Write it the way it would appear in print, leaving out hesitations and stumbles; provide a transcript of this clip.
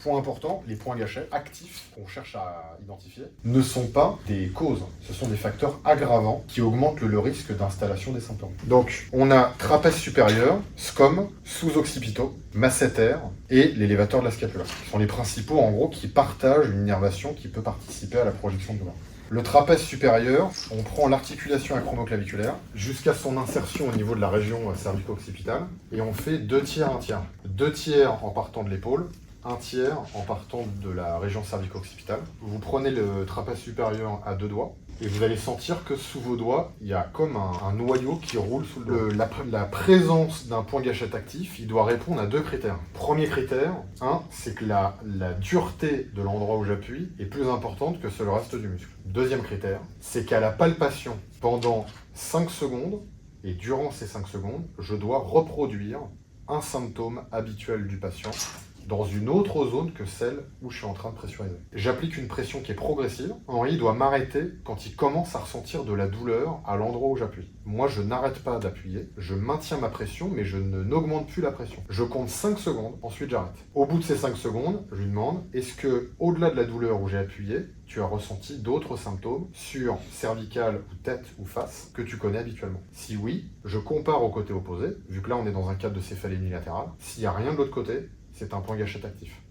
Point important, les points gâchettes actifs qu'on cherche à identifier ne sont pas des causes, ce sont des facteurs aggravants qui augmentent le risque d'installation des symptômes. Donc, on a trapèze supérieur, scom, sous-occipitaux, masséter et l'élévateur de la scapula, qui sont les principaux en gros qui partagent une innervation qui peut participer à la projection de douleur. Le trapèze supérieur, on prend l'articulation acromioclaviculaire jusqu'à son insertion au niveau de la région cervico-occipitale et on fait 2 tiers, 1 tiers. 2 tiers en partant de l'épaule, 1 tiers en partant de la région cervico-occipitale. Vous prenez le trapèze supérieur à 2 doigts et vous allez sentir que sous vos doigts, il y a comme un noyau qui roule sous le doigt. La présence d'un point gâchette actif, il doit répondre à 2 critères. Premier critère, c'est que la dureté de l'endroit où j'appuie est plus importante que sur le reste du muscle. Deuxième critère, c'est qu'à la palpation, pendant 5 secondes, et durant ces 5 secondes, je dois reproduire un symptôme habituel du patient dans une autre zone que celle où je suis en train de pressuriser. J'applique une pression qui est progressive. Henri doit m'arrêter quand il commence à ressentir de la douleur à l'endroit où j'appuie. Moi, je n'arrête pas d'appuyer, je maintiens ma pression, mais je n'augmente plus la pression. Je compte 5 secondes, ensuite j'arrête. Au bout de ces 5 secondes, je lui demande, est-ce que, au-delà de la douleur où j'ai appuyé, tu as ressenti d'autres symptômes sur cervical ou tête ou face que tu connais habituellement? Si oui, je compare au côté opposé, vu que là on est dans un cadre de céphalie unilatérale. S'il n'y a rien de l'autre côté, c'est un point gâchette actif.